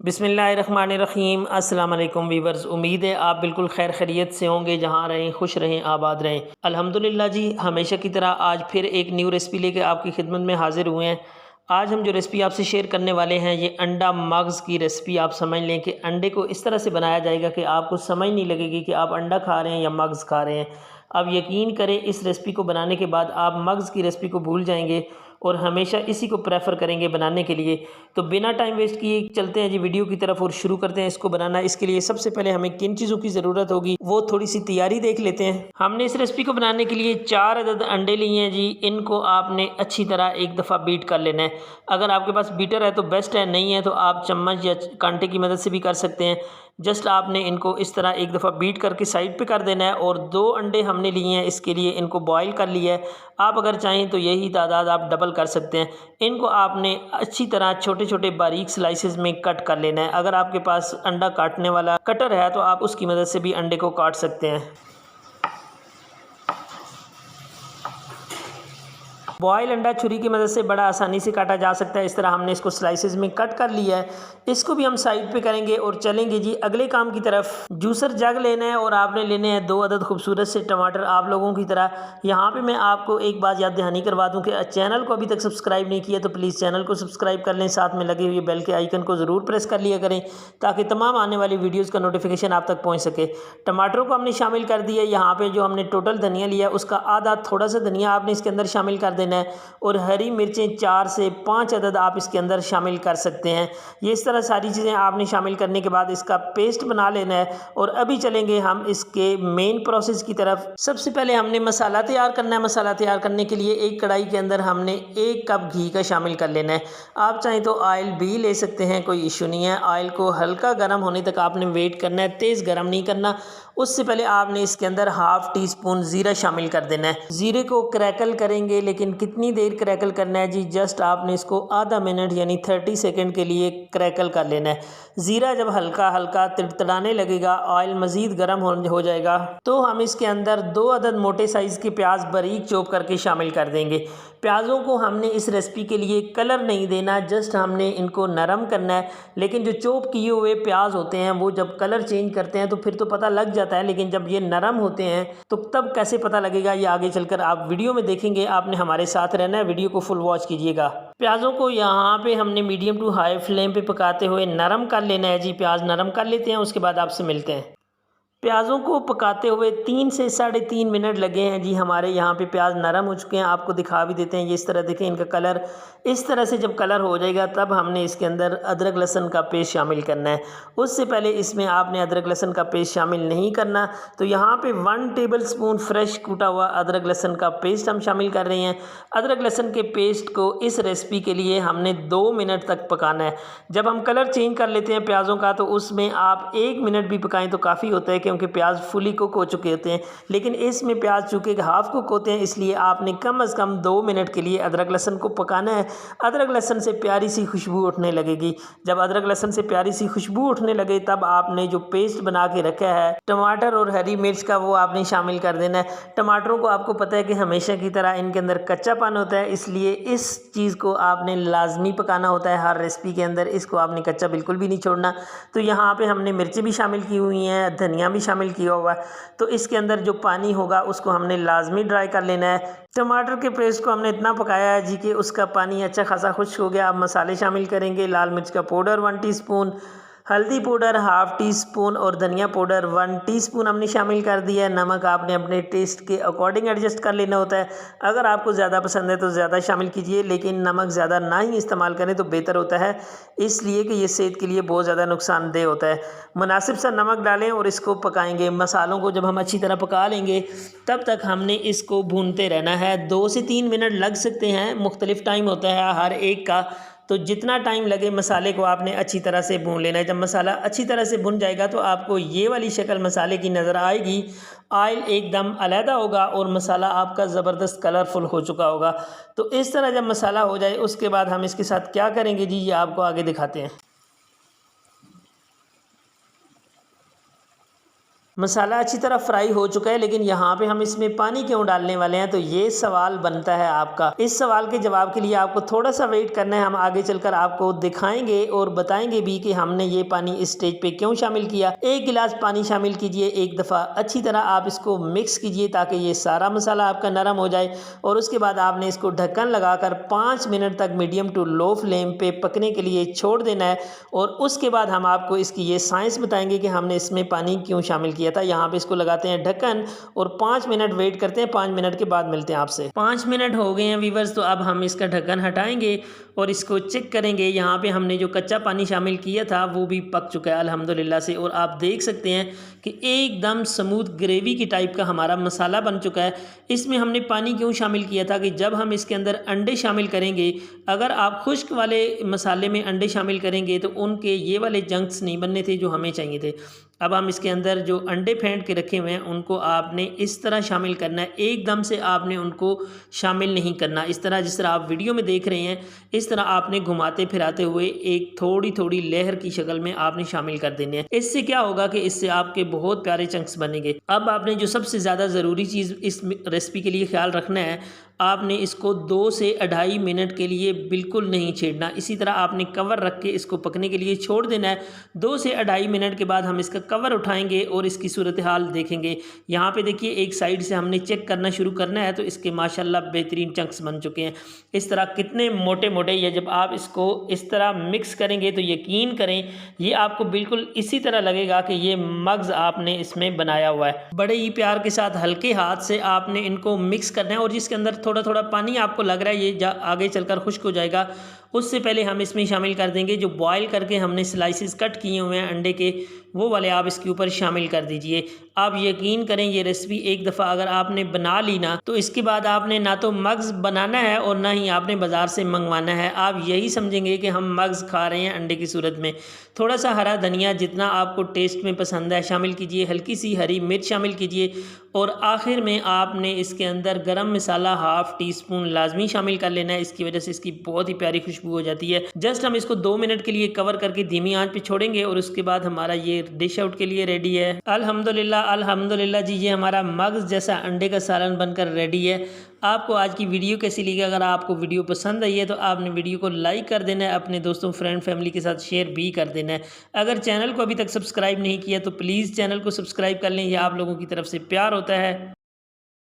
बिस्मिल्लाहिर्रहमानिर्रहीम। अस्सलाम वालेकुम वीवर्स, उम्मीद है आप बिल्कुल खैर खैरियत से होंगे, जहाँ रहें खुश रहें आबाद रहें। अल्हम्दुलिल्लाह जी, हमेशा की तरह आज फिर एक न्यू रेसिपी लेके आपकी खिदमत में हाज़िर हुए हैं। आज हम जो रेसिपी आपसे शेयर करने वाले हैं ये अंडा मग्ज़ की रेसिपी। आप समझ लें कि अंडे को इस तरह से बनाया जाएगा कि आपको समझ नहीं लगेगी कि आप अंडा खा रहे हैं या मग्ज़ खा रहे हैं। अब यकीन करें, इस रेसिपी को बनाने के बाद आप मग्ज़ की रेसिपी को भूल जाएंगे और हमेशा इसी को प्रेफर करेंगे बनाने के लिए। तो बिना टाइम वेस्ट किए चलते हैं जी वीडियो की तरफ और शुरू करते हैं इसको बनाना। इसके लिए सबसे पहले हमें किन चीज़ों की ज़रूरत होगी वो थोड़ी सी तैयारी देख लेते हैं। हमने इस रेसिपी को बनाने के लिए 4 अदद अंडे लिए हैं जी। इनको आपने अच्छी तरह एक दफ़ा बीट कर लेना है। अगर आपके पास बीटर है तो बेस्ट है, नहीं है तो आप चम्मच या कांटे की मदद से भी कर सकते हैं। जस्ट आपने इनको इस तरह एक दफ़ा बीट करके साइड पे कर देना है। और 2 अंडे हमने लिए हैं, इसके लिए इनको बॉईल कर लिया है। आप अगर चाहें तो यही तादाद आप डबल कर सकते हैं। इनको आपने अच्छी तरह छोटे छोटे बारीक स्लाइसेस में कट कर लेना है। अगर आपके पास अंडा काटने वाला कटर है तो आप उसकी मदद से भी अंडे को काट सकते हैं। बॉयल अंडा छुरी की मदद से बड़ा आसानी से काटा जा सकता है। इस तरह हमने इसको स्लाइसेस में कट कर लिया है। इसको भी हम साइड पे करेंगे और चलेंगे जी अगले काम की तरफ। जूसर जग लेना है और आपने लेने हैं 2 अदद खूबसूरत से टमाटर। आप लोगों की तरह यहाँ पे मैं आपको एक बात याद दहानी करवा दूँ कि चैनल को अभी तक सब्सक्राइब नहीं किया तो प्लीज़ चैनल को सब्सक्राइब कर लें, साथ में लगे हुए बेल के आइकन को ज़रूर प्रेस कर लिया करें ताकि तमाम आने वाली वीडियोज़ का नोटिफिकेशन आप तक पहुँच सके। टमाटरों को हमने शामिल कर दिया। यहाँ पर जो हमने टोटल धनिया लिया उसका आधा थोड़ा सा धनिया आपने इसके अंदर शामिल कर देना है। और हरी मिर्चें 4 से 5 अदद आप इसके अंदर शामिल कर सकते हैं। ये इस तरह सारी चीज़ें आपने शामिल करने के बाद इसका पेस्ट बना लेना है। और अभी चलेंगे हम इसके मेन प्रोसेस की तरफ। सबसे पहले हमने मसाला तैयार करना है। मसाला तैयार करने के लिए एक कढ़ाई के अंदर हमने 1 कप घी का शामिल कर लेना है। आप चाहें तो ऑयल भी ले सकते हैं, कोई इशू नहीं है। ऑयल को हल्का गर्म होने तक आपने वेट करना है, तेज़ गर्म नहीं करना। उससे पहले आपने इसके अंदर हाफ टी स्पून ज़ीरा शामिल कर देना है। ज़ीरे को क्रैकल करेंगे, लेकिन कितनी देर क्रैकल करना है जी, जस्ट आपने इसको आधा मिनट यानी 30 सेकंड के लिए क्रैकल कर लेना है। ज़ीरा जब हल्का हल्का तिड़तड़ाने लगेगा, ऑयल मज़ीद गर्म हो जाएगा तो हम इसके अंदर 2 अदद मोटे साइज़ के प्याज बारीक चॉप करके शामिल कर देंगे। प्याज़ों को हमने इस रेसिपी के लिए कलर नहीं देना, जस्ट हमने इनको नरम करना है। लेकिन जो चॉप किए हुए प्याज होते हैं वो जब कलर चेंज करते हैं तो फिर तो पता लग जाता है, लेकिन जब ये नरम होते हैं तो तब कैसे पता लगेगा ये आगे चलकर आप वीडियो में देखेंगे। आपने हमारे साथ रहना है, वीडियो को फुल वॉच कीजिएगा। प्याज़ों को यहाँ पे हमने मीडियम टू हाई फ्लेम पे पकाते हुए नरम कर लेना है जी। प्याज नरम कर लेते हैं, उसके बाद आपसे मिलते हैं। प्याज़ों को पकाते हुए 3 से 3.5 मिनट लगे हैं जी। हमारे यहाँ पे प्याज नरम हो चुके हैं, आपको दिखा भी देते हैं। ये इस तरह देखें, इनका कलर इस तरह से जब कलर हो जाएगा तब हमने इसके अंदर अदरक लहसुन का पेस्ट शामिल करना है। उससे पहले इसमें आपने अदरक लहसुन का पेस्ट शामिल नहीं करना। तो यहाँ पे 1 टेबल स्पून फ्रेश कूटा हुआ अदरक लहसुन का पेस्ट हम शामिल कर रहे हैं। अदरक लहसुन के पेस्ट को इस रेसिपी के लिए हमने 2 मिनट तक पकाना है। जब हम कलर चेंज कर लेते हैं प्याज़ों का तो उसमें आप 1 मिनट भी पकाएं तो काफ़ी होता है, क्योंकि प्याज फुली कुक हो चुके होते हैं। लेकिन इसमें प्याज चूँकि हाफ कुक होते हैं, इसलिए आपने कम से कम 2 मिनट के लिए अदरक लहसुन को पकाना है। अदरक लहसुन से प्यारी सी खुशबू उठने लगेगी। जब अदरक लहसुन से प्यारी सी खुशबू उठने लगे तब आपने जो पेस्ट बना के रखा है टमाटर और हरी मिर्च का, वो आपने शामिल कर देना है। टमाटरों को आपको पता है कि हमेशा की तरह इनके अंदर कच्चापन होता है, इसलिए इस चीज़ को आपने लाजमी पकाना होता है हर रेसिपी के अंदर। इसको आपने कच्चा बिल्कुल भी नहीं छोड़ना। तो यहाँ पे हमने मिर्ची भी शामिल की हुई हैं, धनिया भी शामिल किया हुआ है। तो इसके अंदर जो पानी होगा उसको हमने लाजमी ड्राई कर लेना है। टमाटर के पेस्ट को हमने इतना पकाया है जी कि उसका पानी अच्छा खासा खुश्क हो गया। अब मसाले शामिल करेंगे। लाल मिर्च का पाउडर 1 टीस्पून, हल्दी पाउडर हाफ टी स्पून और धनिया पाउडर 1 टीस्पून हमने शामिल कर दिया है। नमक आपने अपने टेस्ट के अकॉर्डिंग एडजस्ट कर लेना होता है। अगर आपको ज़्यादा पसंद है तो ज़्यादा शामिल कीजिए, लेकिन नमक ज़्यादा ना ही इस्तेमाल करें तो बेहतर होता है, इसलिए कि ये सेहत के लिए बहुत ज़्यादा नुकसानदेह होता है। मुनासिब सा नमक डालें और इसको पकाएंगे। मसालों को जब हम अच्छी तरह पका लेंगे तब तक हमने इसको भूनते रहना है। 2 से 3 मिनट लग सकते हैं, मुख्तलिफ टाइम होता है हर एक का। तो जितना टाइम लगे मसाले को आपने अच्छी तरह से भून लेना है। जब मसाला अच्छी तरह से भुन जाएगा तो आपको ये वाली शक्ल मसाले की नज़र आएगी। ऑयल एकदम अलहदा होगा और मसाला आपका ज़बरदस्त कलरफुल हो चुका होगा। तो इस तरह जब मसाला हो जाए उसके बाद हम इसके साथ क्या करेंगे जी, ये आपको आगे दिखाते हैं। मसाला अच्छी तरह फ्राई हो चुका है, लेकिन यहाँ पे हम इसमें पानी क्यों डालने वाले हैं, तो ये सवाल बनता है आपका। इस सवाल के जवाब के लिए आपको थोड़ा सा वेट करना है। हम आगे चलकर आपको दिखाएंगे और बताएंगे भी कि हमने ये पानी इस स्टेज पे क्यों शामिल किया। 1 गिलास पानी शामिल कीजिए, एक दफ़ा अच्छी तरह आप इसको मिक्स कीजिए ताकि ये सारा मसाला आपका नरम हो जाए। और उसके बाद आपने इसको ढक्कन लगाकर 5 मिनट तक मीडियम टू लो फ्लेम पे पकने के लिए छोड़ देना है। और उसके बाद हम आपको इसकी ये साइंस बताएंगे कि हमने इसमें पानी क्यों शामिल किया था। यहाँ पे इसको लगाते हैं ढक्कन और 5 मिनट वेट करते हैं। 5 मिनट के बाद मिलते हैं आपसे। 5 मिनट हो गए हैं वीवर्स, तो अब हम इसका ढक्कन हटाएंगे और इसको चेक करेंगे। यहाँ पे हमने जो कच्चा पानी शामिल किया था वो भी पक चुका है अल्हम्दुलिल्लाह से। और आप देख सकते हैं कि एकदम स्मूथ ग्रेवी की टाइप का हमारा मसाला बन चुका है। इसमें हमने पानी क्यों शामिल किया था कि जब हम इसके अंदर अंडे शामिल करेंगे, अगर आप खुश्क वाले मसाले में अंडे शामिल करेंगे तो उनके ये वाले जंक्स नहीं बनने थे जो हमें चाहिए थे। अब हम इसके अंदर जो अंडे फेंट के रखे हुए हैं उनको आपने इस तरह शामिल करना है। एकदम से आपने उनको शामिल नहीं करना, इस तरह जिस तरह आप वीडियो में देख रहे हैं इस तरह आपने घुमाते फिराते हुए एक थोड़ी थोड़ी लहर की शक्ल में आपने शामिल कर देने हैं। इससे क्या होगा कि इससे आपके बहुत प्यारे चंक्स बनेंगे। अब आपने जो सबसे ज़्यादा ज़रूरी चीज़ इस रेसिपी के लिए ख्याल रखना है, आपने इसको 2 से 2.5 मिनट के लिए बिल्कुल नहीं छेड़ना। इसी तरह आपने कवर रख के इसको पकने के लिए छोड़ देना है। 2 से 2.5 मिनट के बाद हम इसका कवर उठाएंगे और इसकी सूरत हाल देखेंगे। यहाँ पे देखिए एक साइड से हमने चेक करना शुरू करना है तो इसके माशाल्लाह बेहतरीन चंक्स बन चुके हैं। इस तरह कितने मोटे मोटे, ये जब आप इसको इस तरह मिक्स करेंगे तो यकीन करें ये आपको बिल्कुल इसी तरह लगेगा कि ये मग्ज़ आपने इसमें बनाया हुआ है। बड़े ही प्यार के साथ हल्के हाथ से आपने इनको मिक्स करना है। और जिसके अंदर थोड़ा थोड़ा पानी आपको लग रहा है ये आगे चलकर खुश्क हो जाएगा, उससे पहले हम इसमें शामिल कर देंगे जो बॉयल करके हमने स्लाइसेस कट किए हुए हैं अंडे के, वो वाले आप इसके ऊपर शामिल कर दीजिए। आप यकीन करें ये रेसिपी एक दफ़ा अगर आपने बना ली ना तो इसके बाद आपने ना तो मग्ज़ बनाना है और ना ही आपने बाज़ार से मंगवाना है। आप यही समझेंगे कि हम मग्ज़ खा रहे हैं अंडे की सूरत में। थोड़ा सा हरा धनिया जितना आपको टेस्ट में पसंद है शामिल कीजिए, हल्की सी हरी मिर्च शामिल कीजिए और आखिर में आपने इसके अंदर गरम मसाला 1/2 टीस्पून लाजमी शामिल कर लेना है। इसकी वजह से इसकी बहुत ही प्यारी खुशबू हो जाती है। जस्ट हम इसको 2 मिनट के लिए कवर करके धीमी आंच पे छोड़ेंगे और उसके बाद हमारा ये डिश आउट के लिए रेडी है। अल्हम्दुलिल्लाह अल्हम्दुलिल्लाह जी, ये हमारा मग्ज़ जैसा अंडे का सालन बनकर रेडी है। आपको आज की वीडियो कैसी लगी? अगर आपको वीडियो पसंद आई है तो आपने वीडियो को लाइक कर देना है, अपने दोस्तों फ्रेंड फैमिली के साथ शेयर भी कर देना है। अगर चैनल को अभी तक सब्सक्राइब नहीं किया तो प्लीज़ चैनल को सब्सक्राइब कर लें, यह आप लोगों की तरफ से प्यार होता है।